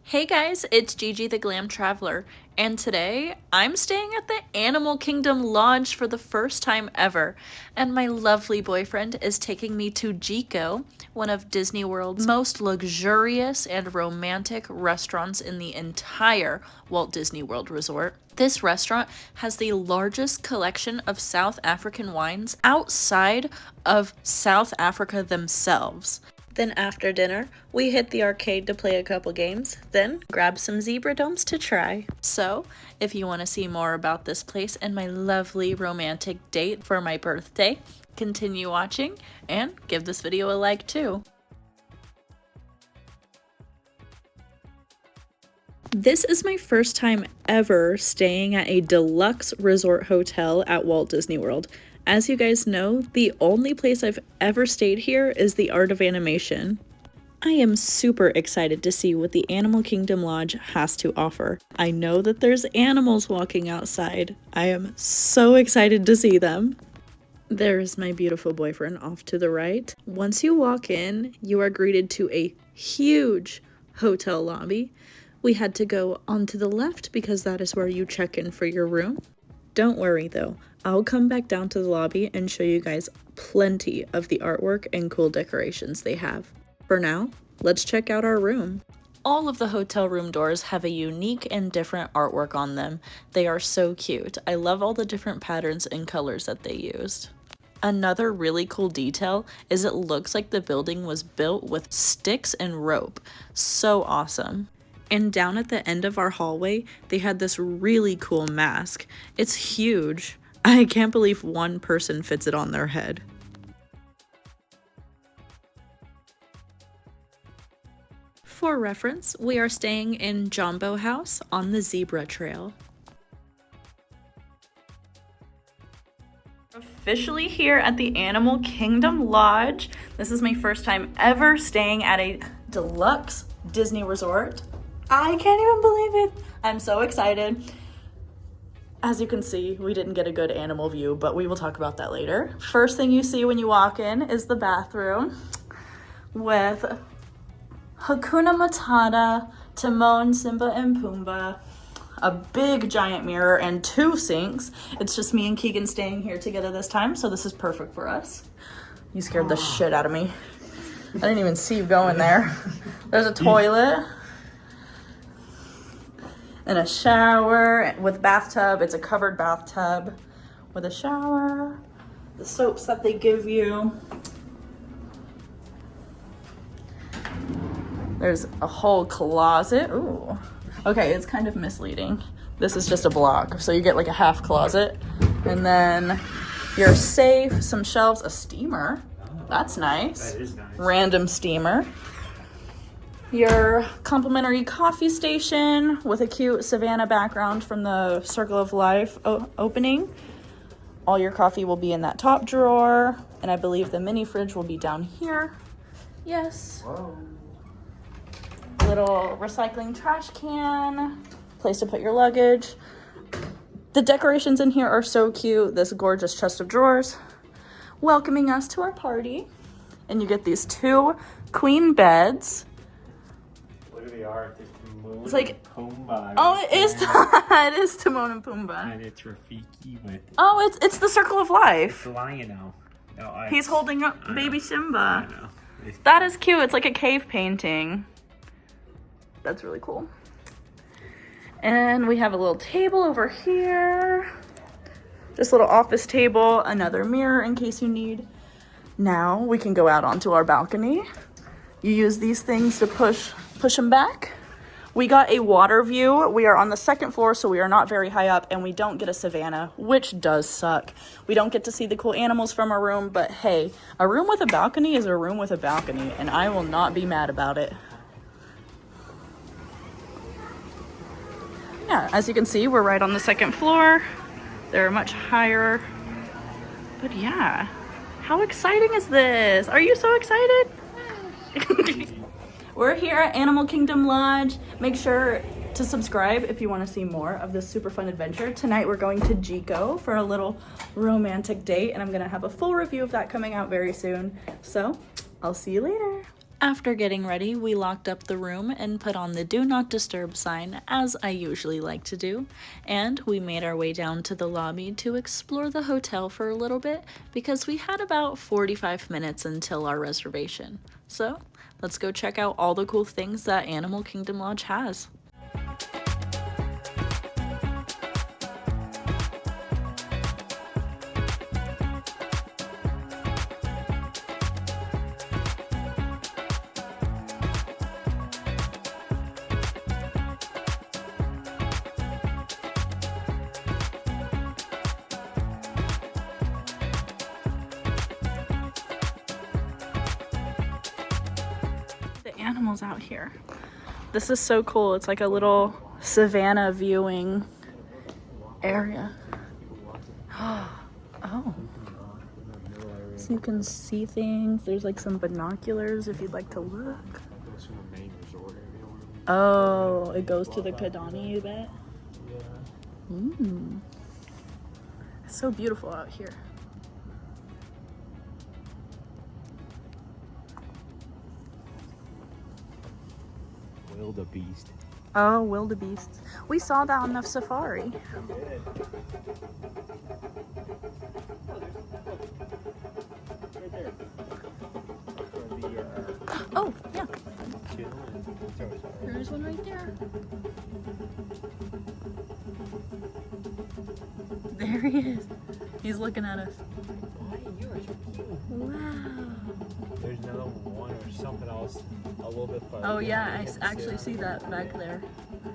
Hey guys, it's Gigi the Glam Traveler, and today I'm staying at the Animal Kingdom Lodge for the first time ever, and my lovely boyfriend is taking me to Jiko, one of Disney World's most luxurious and romantic restaurants in the entire Walt Disney World Resort. This restaurant has the largest collection of South African wines outside of South Africa themselves. Then after dinner, we hit the arcade to play a couple games, then grab some zebra domes to try. So, if you want to see more about this place and my lovely romantic date for my birthday, continue watching and give this video a like too. This is my first time ever staying at a deluxe resort hotel at Walt Disney World. As you guys know, the only place I've ever stayed here is the Art of Animation. I am super excited to see what the Animal Kingdom Lodge has to offer. I know that there's animals walking outside. I am so excited to see them. There's my beautiful boyfriend off to the right. Once you walk in, you are greeted to a huge hotel lobby. We had to go onto the left because that is where you check in for your room. Don't worry though, I'll come back down to the lobby and show you guys plenty of the artwork and cool decorations they have. For now, let's check out our room. All of the hotel room doors have a unique and different artwork on them. They are so cute. I love all the different patterns and colors that they used. Another really cool detail is it looks like the building was built with sticks and rope. So awesome. And down at the end of our hallway, they had this really cool mask. It's huge. I can't believe one person fits it on their head. For reference, we are staying in Jambo House on the Zebra Trail. Officially here at the Animal Kingdom Lodge. This is my first time ever staying at a deluxe Disney resort. I can't even believe it. I'm so excited. As you can see, we didn't get a good animal view, but we will talk about that later. First thing you see when you walk in is the bathroom with Hakuna Matata, Timon, Simba, and Pumbaa, a big giant mirror, and 2 sinks. It's just me and Keegan staying here together this time, so this is perfect for us. You scared the shit out of me. I didn't even see you go in there. There's a toilet. And a shower with bathtub. It's a covered bathtub with a shower. The soaps that they give you. There's a whole closet. Ooh. Okay, it's kind of misleading. This is just a block. So you get like a half closet. And then your safe, some shelves, a steamer. That's nice. That is nice. Random steamer. Your complimentary coffee station with a cute savanna background from the Circle of Life opening. All your coffee will be in that top drawer, and I believe the mini fridge will be down here. Yes. Whoa. Little recycling trash can, place to put your luggage. The decorations in here are so cute. This gorgeous chest of drawers welcoming us to our party. And you get these 2 queen beds. The art is Timon it's like and Pumbaa. Oh, it is. It is Timon and Pumbaa. And it's Rafiki with. Oh, it's the Circle of Life. It's the lion now. No, he's holding up baby Simba. I know. That is cute. It's like a cave painting. That's really cool. And we have a little table over here. Just a little office table. Another mirror in case you need. Now we can go out onto our balcony. You use these things to push them back. We got a water view. We are on the 2nd floor, so we are not very high up, and we don't get a savanna, which does suck. We don't get to see the cool animals from our room, but hey, a room with a balcony is a room with a balcony, and I will not be mad about it. Yeah, as you can see, we're right on the 2nd floor. They're much higher. But yeah, how exciting is this? Are you so excited? We're here at Animal Kingdom Lodge. Make sure to subscribe if you want to see more of this super fun adventure. Tonight we're going to Jiko for a little romantic date, and I'm going to have a full review of that coming out very soon. So I'll see you later. After getting ready, we locked up the room and put on the Do Not Disturb sign, as I usually like to do, and we made our way down to the lobby to explore the hotel for a little bit because we had about 45 minutes until our reservation. So, let's go check out all the cool things that Animal Kingdom Lodge has. The animals out here. This is so cool. It's like a little savanna viewing area. Oh. So you can see things. There's like some binoculars if you'd like to look. Oh, it goes to the Kidani, you bet? It's so beautiful out here. Wildebeest. Oh, wildebeests. We saw that on the safari. Oh, yeah. There's one right there. There he is. He's looking at us. Wow. There's another one or something else a little bit farther. Oh yeah, I actually see that back there.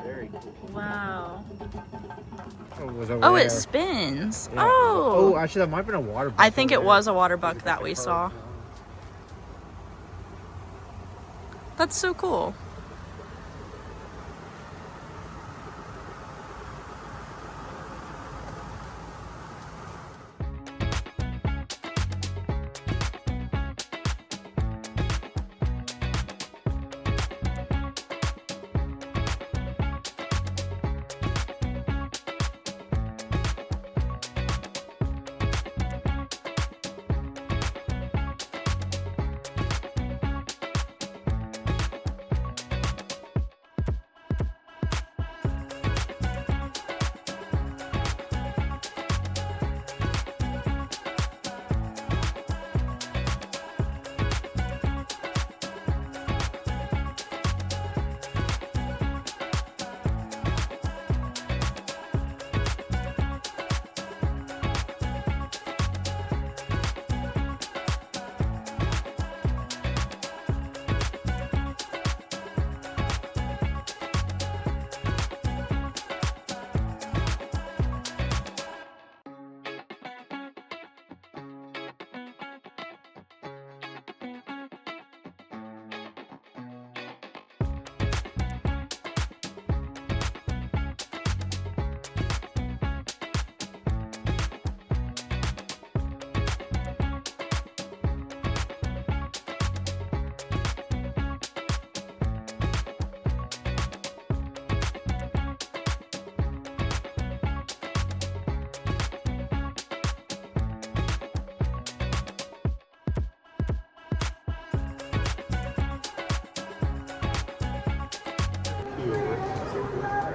Very cool. Wow. Oh, It spins. Yeah. Oh. Oh, actually, that might have been a water buck. I think it was a water buck that we saw. That's so cool.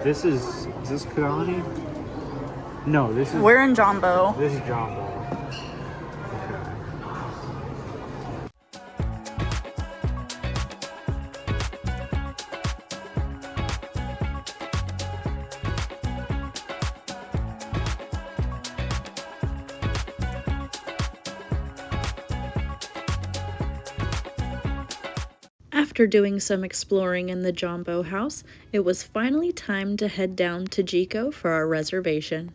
Is this Kidani? No, this is. We're in Jambo. This is Jambo. After doing some exploring in the Jambo house, it was finally time to head down to Jiko for our reservation.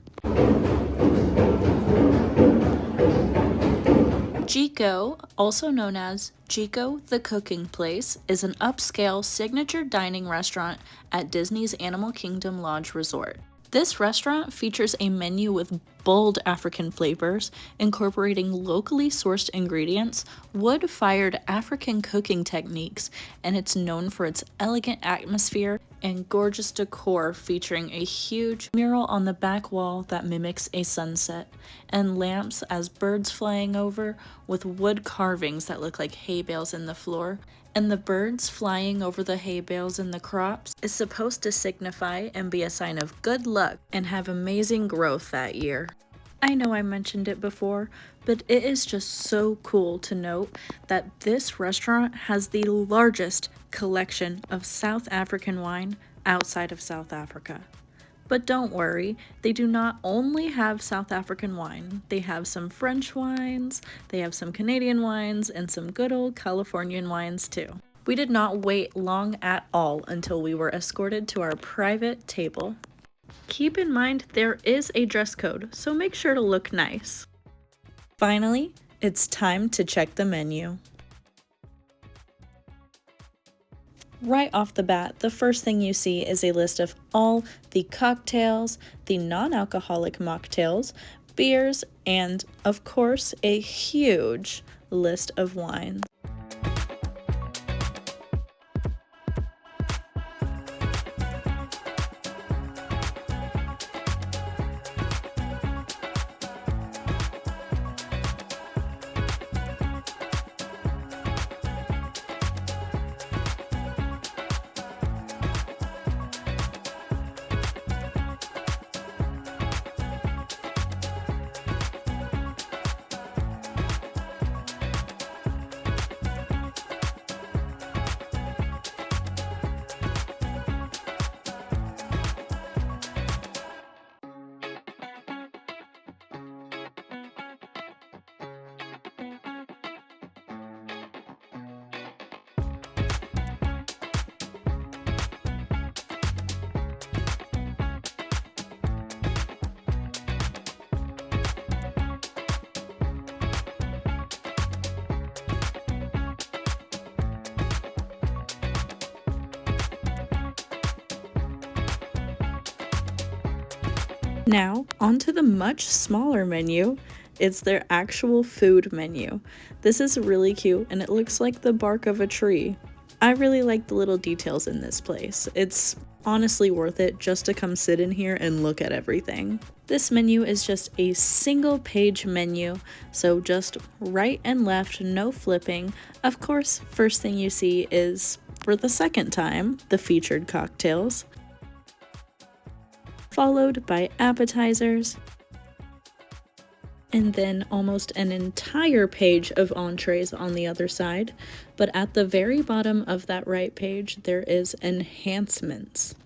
Jiko, also known as Jiko the Cooking Place, is an upscale signature dining restaurant at Disney's Animal Kingdom Lodge Resort. This restaurant features a menu with bold African flavors, incorporating locally sourced ingredients, wood-fired African cooking techniques, and it's known for its elegant atmosphere and gorgeous decor featuring a huge mural on the back wall that mimics a sunset, and lamps as birds flying over with wood carvings that look like hay bales in the floor. And the birds flying over the hay bales and the crops is supposed to signify and be a sign of good luck and have amazing growth that year. I know I mentioned it before, but it is just so cool to note that this restaurant has the largest collection of South African wine outside of South Africa. But don't worry, they do not only have South African wine. They have some French wines, they have some Canadian wines, and some good old Californian wines too. We did not wait long at all until we were escorted to our private table. Keep in mind there is a dress code, so make sure to look nice. Finally, it's time to check the menu. Right off the bat, the first thing you see is a list of all the cocktails, the non-alcoholic mocktails, beers, and, of course, a huge list of wines. Now, onto the much smaller menu. It's their actual food menu. This is really cute and it looks like the bark of a tree. I really like the little details in this place. It's honestly worth it just to come sit in here and look at everything. This menu is just a single page menu, so just right and left, no flipping. Of course, first thing you see is, for the second time, the featured cocktails, followed by appetizers, and then almost an entire page of entrees on the other side. But at the very bottom of that right page, there is enhancements.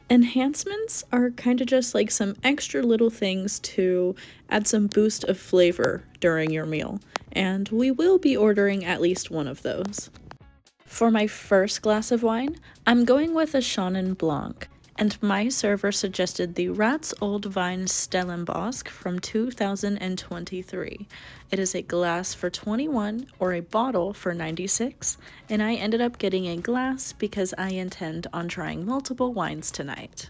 Enhancements are kind of just like some extra little things to add some boost of flavor during your meal, and we will be ordering at least one of those. For my first glass of wine, I'm going with a Chenin Blanc, and my server suggested the Rat's Old Vine Stellenbosch from 2023. It is a glass for 21 or a bottle for 96, and I ended up getting a glass because I intend on trying multiple wines tonight.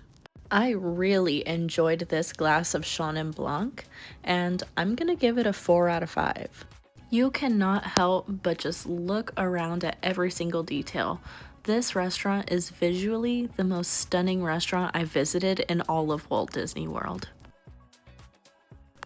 I really enjoyed this glass of Chenin Blanc, and I'm gonna give it a 4 out of 5. You cannot help but just look around at every single detail. This restaurant is visually the most stunning restaurant I've visited in all of Walt Disney World.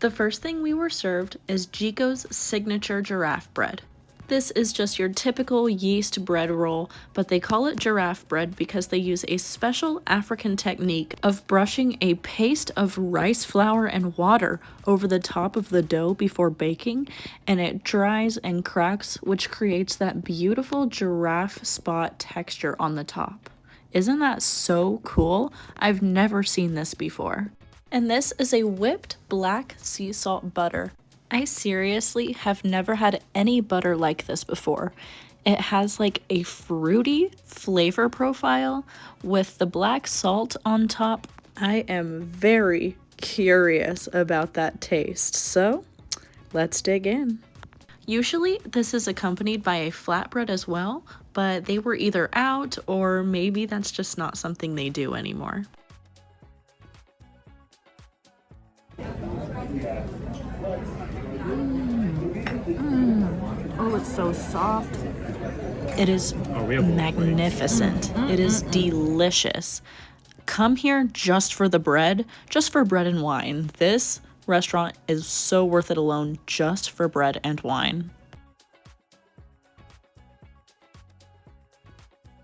The first thing we were served is Jiko's signature giraffe bread. This is just your typical yeast bread roll, but they call it giraffe bread because they use a special African technique of brushing a paste of rice flour and water over the top of the dough before baking, and it dries and cracks, which creates that beautiful giraffe spot texture on the top. Isn't that so cool? I've never seen this before. And this is a whipped black sea salt butter. I seriously have never had any butter like this before. It has like a fruity flavor profile with the black salt on top. I am very curious about that taste, so let's dig in. Usually this is accompanied by a flatbread as well, but they were either out or maybe that's just not something they do anymore. Oh, it's so soft. It is we have magnificent. It is delicious. Come here just for the bread, just for bread and wine. This restaurant is so worth it alone just for bread and wine.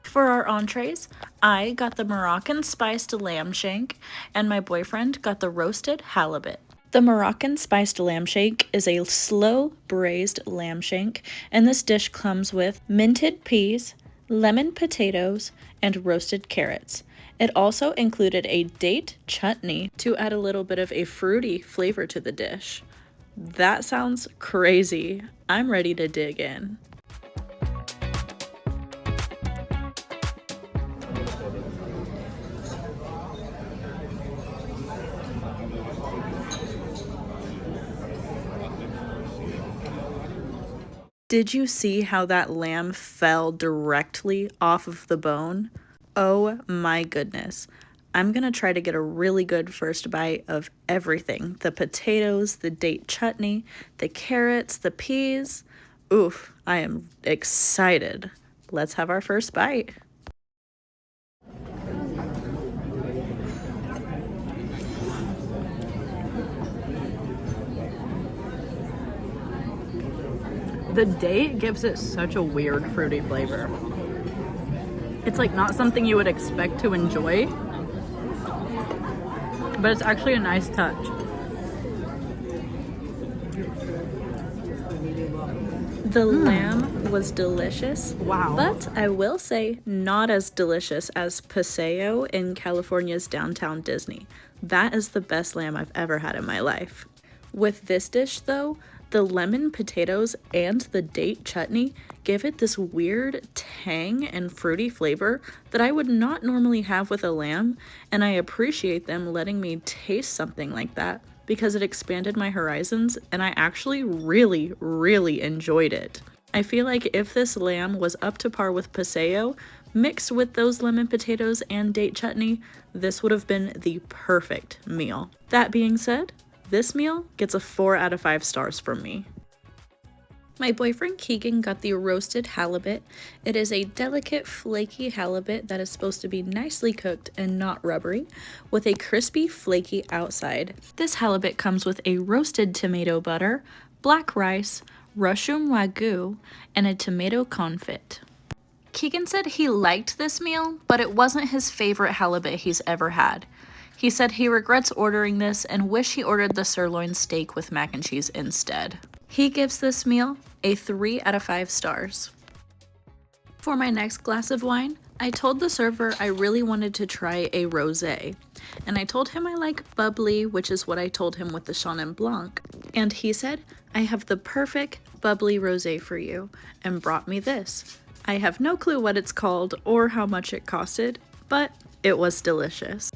For our entrees, I got the Moroccan spiced lamb shank, and my boyfriend got the roasted halibut. The Moroccan spiced lamb shank is a slow braised lamb shank, and this dish comes with minted peas, lemon potatoes, and roasted carrots. It also included a date chutney to add a little bit of a fruity flavor to the dish. That sounds crazy. I'm ready to dig in. Did you see how that lamb fell directly off of the bone? Oh my goodness. I'm gonna try to get a really good first bite of everything. The potatoes, the date chutney, the carrots, the peas. Oof, I am excited. Let's have our first bite. The date gives it such a weird fruity flavor. It's like not something you would expect to enjoy, but it's actually a nice touch. The lamb was delicious. Wow. But I will say not as delicious as Paseo in California's downtown Disney. That is the best lamb I've ever had in my life. With this dish though, the lemon potatoes and the date chutney give it this weird tang and fruity flavor that I would not normally have with a lamb, and I appreciate them letting me taste something like that because it expanded my horizons and I actually really enjoyed it. I feel like if this lamb was up to par with Paseo, mixed with those lemon potatoes and date chutney, this would have been the perfect meal. That being said, this meal gets a 4 out of 5 stars from me. My boyfriend Keegan got the roasted halibut. It is a delicate, flaky halibut that is supposed to be nicely cooked and not rubbery, with a crispy, flaky outside. This halibut comes with a roasted tomato butter, black rice, Russian wagyu, and a tomato confit. Keegan said he liked this meal, but it wasn't his favorite halibut he's ever had. He said he regrets ordering this and wish he ordered the sirloin steak with mac and cheese instead. He gives this meal a 3 out of 5 stars. For my next glass of wine, I told the server I really wanted to try a rosé, and I told him I like bubbly, which is what I told him with the Chenin Blanc, and he said, I have the perfect bubbly rosé for you, and brought me this. I have no clue what it's called or how much it costed, but it was delicious.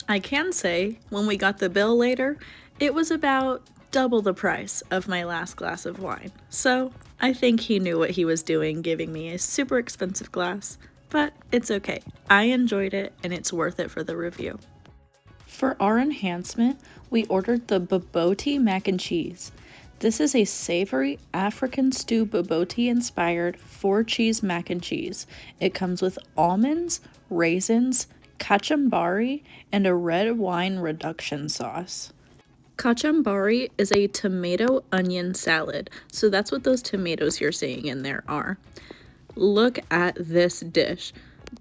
I can say, when we got the bill later, it was about double the price of my last glass of wine. So I think he knew what he was doing giving me a super expensive glass, but it's okay. I enjoyed it and it's worth it for the review. For our enhancement, we ordered the bobotie mac and cheese. This is a savory African stew bobotie inspired 4-cheese mac and cheese. It comes with almonds, raisins, kachambari, and a red wine reduction sauce. Kachambari is a tomato onion salad, so that's what those tomatoes you're seeing in there are. Look at this dish.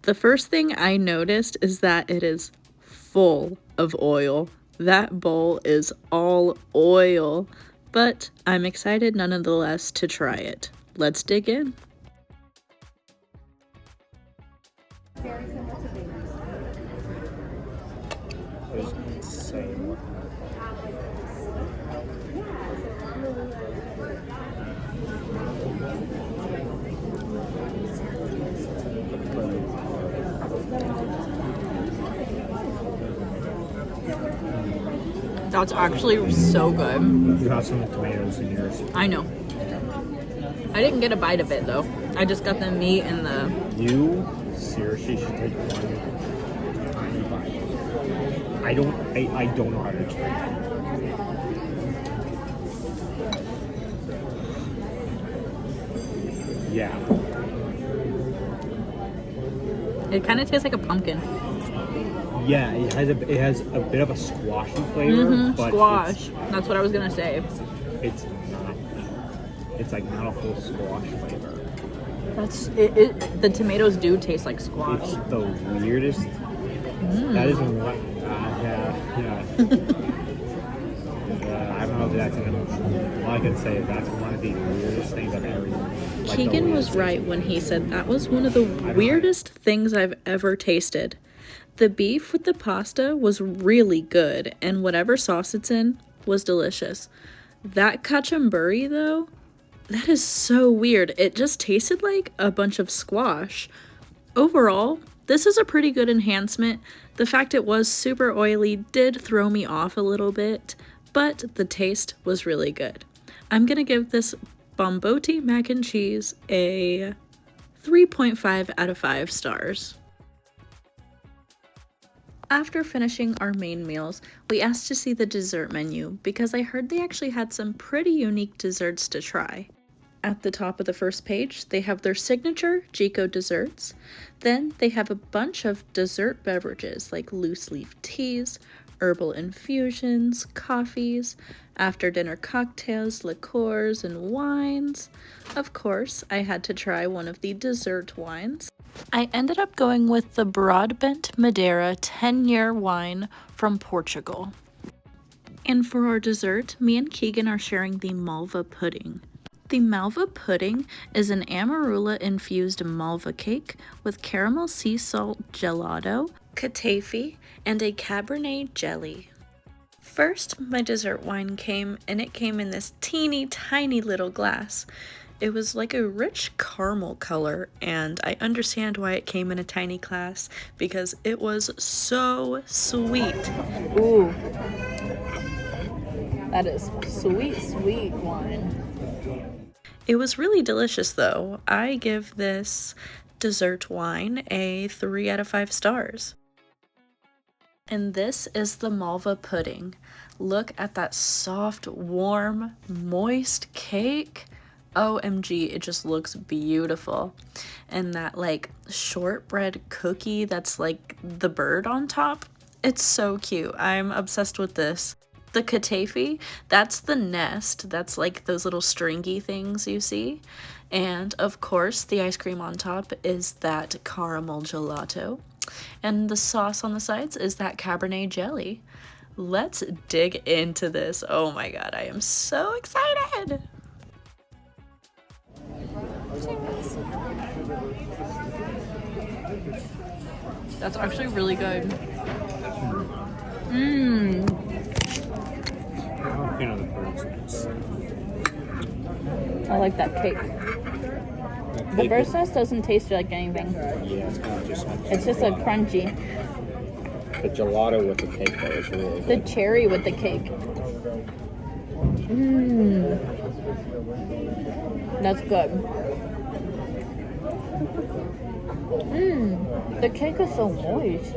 The first thing I noticed is that it is full of oil. That bowl is all oil, but I'm excited nonetheless to try it. Let's dig in. Insane. That's actually so good. You have some tomatoes in yours. I know. I didn't get a bite of it though. I just got the meat and the... You seriously should take one tiny bite. I don't know how to explain it. Yeah. It kind of tastes like a pumpkin. Yeah, it has a bit of a squashy flavor, but Squash. That's what I was gonna say. It's not. It's like not a full squash flavor. That's it. The tomatoes do taste like squash. It's the weirdest. That is what. Yeah. I don't know if that's all I can say. That's one of the weirdest things I've ever eaten. Like, Keegan was right when he said that was one of the weirdest things I've ever tasted. The beef with the pasta was really good, and whatever sauce it's in was delicious. That cacciamburi, though, that is so weird. It just tasted like a bunch of squash. Overall, this is a pretty good enhancement. The fact it was super oily did throw me off a little bit, but the taste was really good. I'm gonna give this Bombotti mac and cheese a 3.5 out of 5 stars. After finishing our main meals, we asked to see the dessert menu because I heard they actually had some pretty unique desserts to try. At the top of the first page, they have their signature Jiko desserts. Then they have a bunch of dessert beverages like loose leaf teas, herbal infusions, coffees, after dinner cocktails, liqueurs, and wines. Of course, I had to try one of the dessert wines. I ended up going with the Broadbent Madeira 10-year wine from Portugal. And for our dessert, me and Keegan are sharing the Malva pudding. The Malva pudding is an amarula infused Malva cake with caramel sea salt gelato, katafi, and a Cabernet jelly. First, my dessert wine came, and it came in this teeny tiny little glass. It was like a rich caramel color, and I understand why it came in a tiny glass because it was so sweet. Ooh. That is sweet, sweet wine. It was really delicious though. I give this dessert wine a 3 out of 5 stars. And this is the Malva pudding. Look at that soft, warm, moist cake. OMG, it just looks beautiful. And that like shortbread cookie that's like the bird on top. It's so cute. I'm obsessed with this. The katafi, that's the nest. That's like those little stringy things you see. And of course, the ice cream on top is that caramel gelato. And the sauce on the sides is that Cabernet jelly. Let's dig into this. Oh my god, I am so excited! That's actually really good. I'm a fan of the bird's nest. I like that cake. The bird's nest doesn't taste like anything. Yeah, it's kind of just. It's just a crunchy. The gelato with the cake though is really The good. cherry with the cake. That's good. The cake is so moist.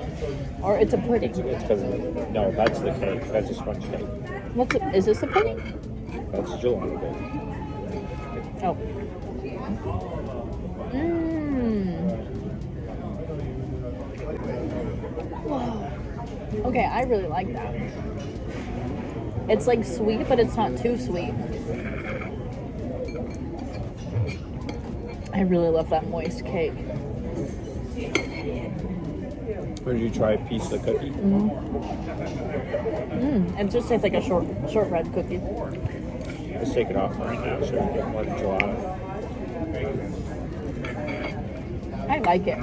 Or it's a pudding. It's because no, that's the cake. That's a sponge cake. Is this a pudding? That's gelato. Oh. Whoa. Okay, I really like that. It's like sweet, but it's not too sweet. I really love that moist cake. Did you try a piece of the cookie? It just tastes like a shortbread cookie. Let's take it off right now so we get more gelato. I like it.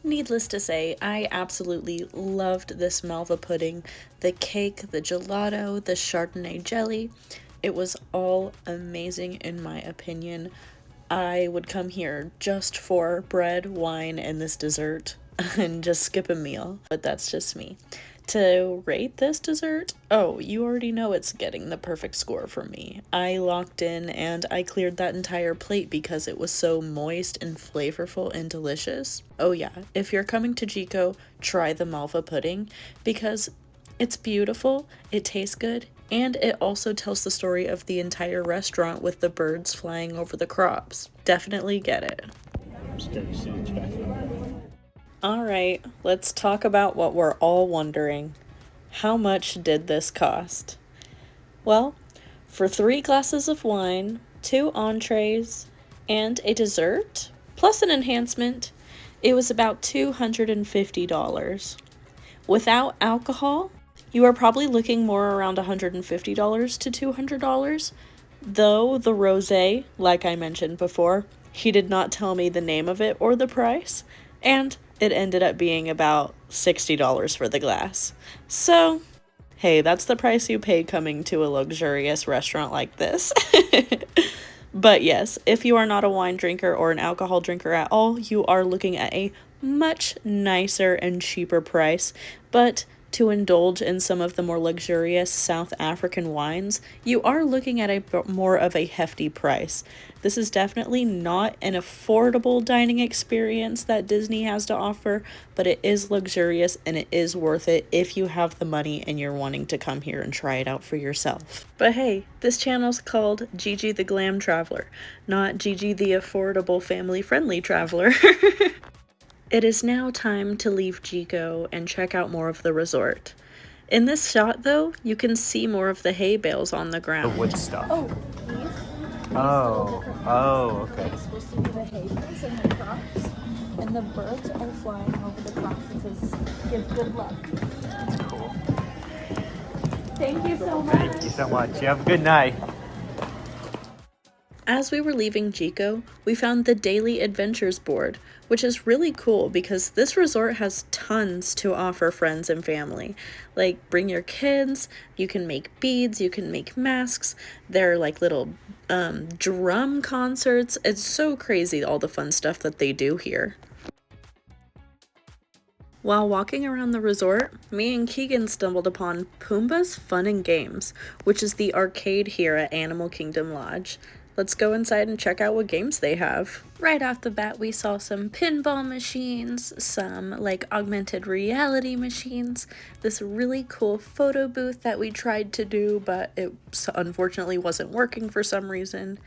Needless to say, I absolutely loved this Malva pudding. The cake, the gelato, the Chardonnay jelly. It was all amazing in my opinion. I would come here just for bread, wine, and this dessert and just skip a meal, but that's just me. To rate this dessert, oh, you already know it's getting the perfect score for me. I locked in and I cleared that entire plate because it was so moist and flavorful and delicious. Oh yeah, if you're coming to Jiko, try the Malva pudding because it's beautiful, it tastes good, and it also tells the story of the entire restaurant with the birds flying over the crops. Definitely get it. I'm scared to see the check. Alright, let's talk about what we're all wondering. How much did this cost? Well, for 3 glasses of wine, 2 entrees, and a dessert, plus an enhancement, it was about $250. Without alcohol, you are probably looking more around $150 to $200, though the rosé, like I mentioned before, he did not tell me the name of it or the price, and it ended up being about $60 for the glass. So, hey, that's the price you pay coming to a luxurious restaurant like this. But yes, if you are not a wine drinker or an alcohol drinker at all, you are looking at a much nicer and cheaper price. But to indulge in some of the more luxurious South African wines, you are looking at a more of a hefty price. This is definitely not an affordable dining experience that Disney has to offer, but it is luxurious and it is worth it if you have the money and you're wanting to come here and try it out for yourself. But hey, this channel's called Gigi the Glam Traveler, not Gigi the Affordable Family Friendly Traveler. It is now time to leave Jiko and check out more of the resort. In this shot, though, you can see more of the hay bales on the ground. The wood stuff. Oh, Okay. It's supposed to be the hay bales and the crops, and the birds are flying over the crops because give good luck. That's cool. Thank you so much. Thank you so much. You have a good night. As we were leaving Jiko, we found the Daily Adventures board, which is really cool because this resort has tons to offer friends and family. Like, bring your kids, you can make beads, you can make masks, there are like little drum concerts. It's so crazy all the fun stuff that they do here. While walking around the resort, me and Keegan stumbled upon Pumbaa's Fun and Games, which is the arcade here at Animal Kingdom Lodge. Let's go inside and check out what games they have. Right off the bat, we saw some pinball machines, some like augmented reality machines, this really cool photo booth that we tried to do, but it unfortunately wasn't working for some reason,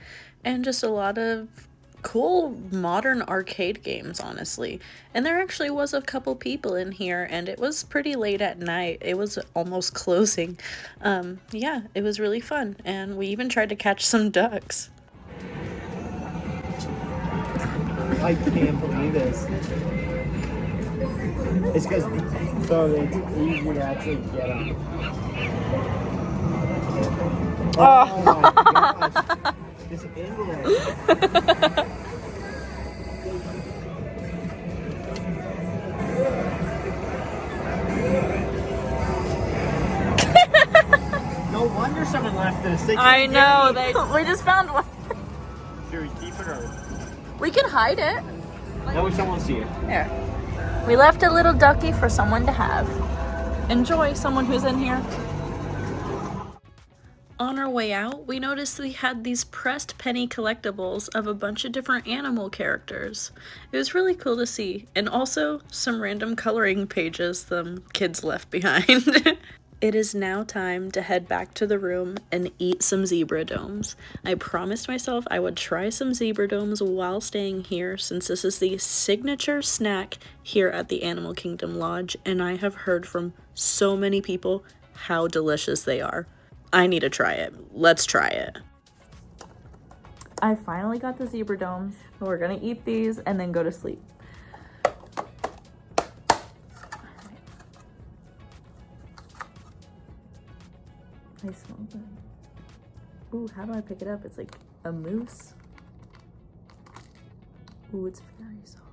and just a lot of cool modern arcade games, honestly. And there actually was a couple people in here, and it was pretty late at night. It was almost closing. Yeah, it was really fun, and we even tried to catch some ducks. I can't believe this. It's because it's easy to actually get them. Oh my gosh. This inlet. No wonder someone left this. I know, we just found one. Should we keep it or? We can hide it. No, we don't want to see it. Here. We left a little ducky for someone to have. Enjoy, someone who's in here. On our way out, we noticed we had these pressed penny collectibles of a bunch of different animal characters. It was really cool to see, and also some random coloring pages some kids left behind. It is now time to head back to the room and eat some zebra domes. I promised myself I would try some zebra domes while staying here, since this is the signature snack here at the Animal Kingdom Lodge, and I have heard from so many people how delicious they are. I need to try it. Let's try it. I finally got the zebra domes. We're gonna eat these and then go to sleep. I smell them. Ooh, how do I pick it up? It's like a mousse. Ooh, it's very soft.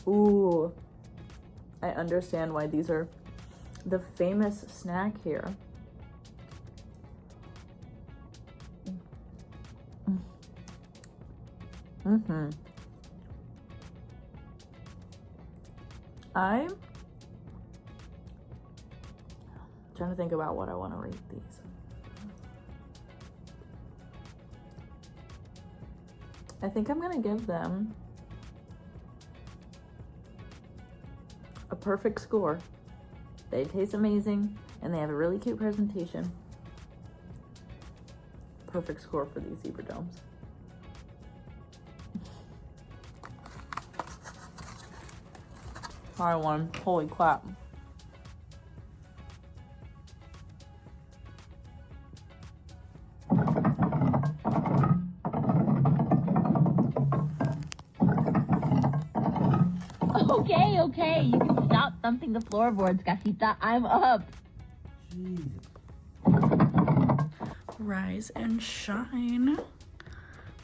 Ooh, I understand why these are the famous snack here. I'm trying to think about what I want to rate these. I think I'm gonna give them a perfect score. They taste amazing. And they have a really cute presentation. Perfect score for these zebra domes. Try one. Holy crap. Okay, you can stop thumping the floorboards, Casita. I'm up. Rise and shine.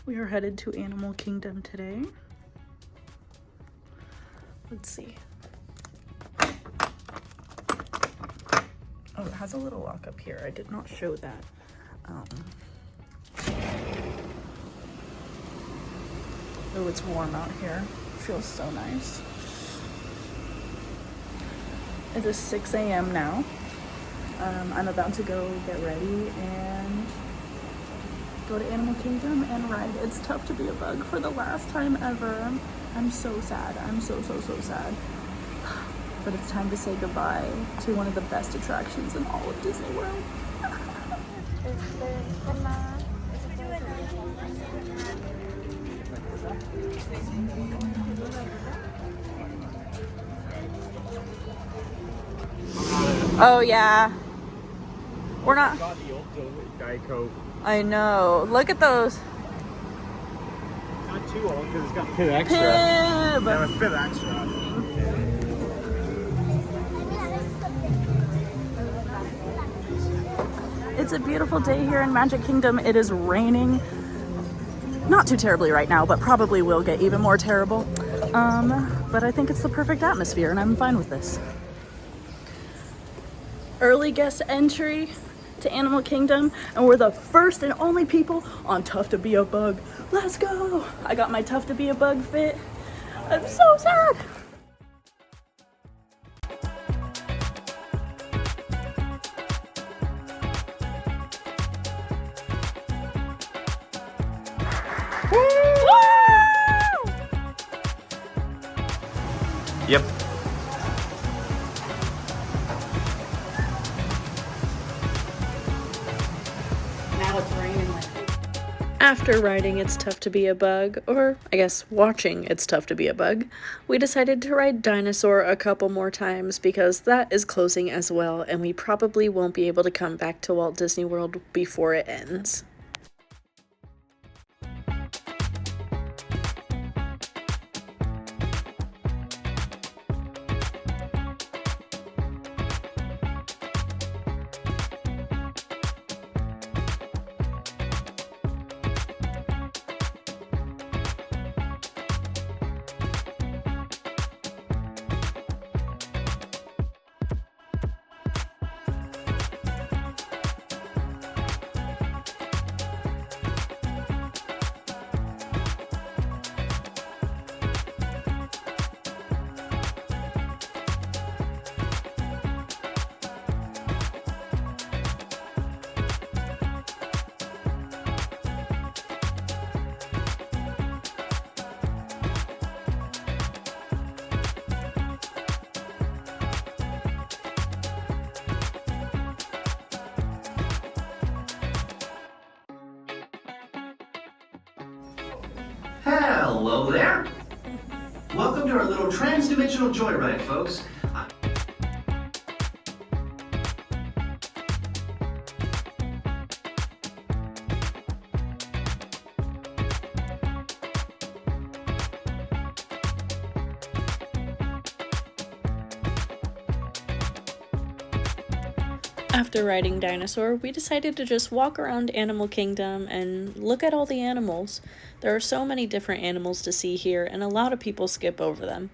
We are headed to Animal Kingdom today. Let's see. Oh, it has a little lock up here. I did not show that. Oh, it's warm out here. Feels so nice. It is 6 a.m. now. I'm about to go get ready and go to Animal Kingdom and ride It's Tough to Be a Bug for the last time ever. I'm so sad. I'm so sad. But it's time to say goodbye to one of the best attractions in all of Disney World. Oh yeah. We're not. Got the old Diet Coke. I know. Look at those. It's not too old because it's got Pit Extra. Pib. No, it's Pit Extra. It's a beautiful day here in Magic Kingdom. It is raining. Not too terribly right now, but probably will get even more terrible. But I think it's the perfect atmosphere and I'm fine with this. Early guest entry to Animal Kingdom, and we're the first and only people on Tough to Be a Bug. Let's go! I got my Tough to Be a Bug fit. I'm so sad! Yep. Now it's raining. After riding It's Tough to Be a Bug, or I guess watching It's Tough to Be a Bug, we decided to ride Dinosaur a couple more times because that is closing as well and we probably won't be able to come back to Walt Disney World before it ends. Hello there. Welcome to our little trans-dimensional joyride, folks. After riding Dinosaur, we decided to just walk around Animal Kingdom and look at all the animals. There are so many different animals to see here, and a lot of people skip over them.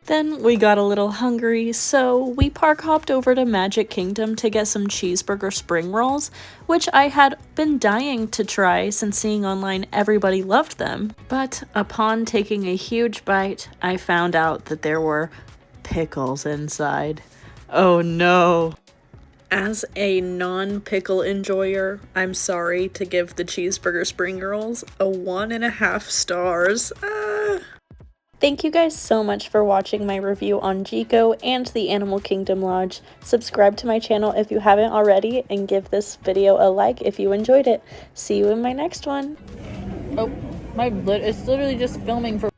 Then we got a little hungry, so we park hopped over to Magic Kingdom to get some cheeseburger spring rolls, which I had been dying to try since seeing online everybody loved them. But upon taking a huge bite, I found out that there were pickles inside. Oh no. As a non-pickle enjoyer, I'm sorry to give the cheeseburger spring rolls a 1.5 stars. Thank you guys so much for watching my review on Jiko and the Animal Kingdom Lodge. Subscribe to my channel if you haven't already, and give this video a like if you enjoyed it. See you in my next one. Oh, it's literally just filming for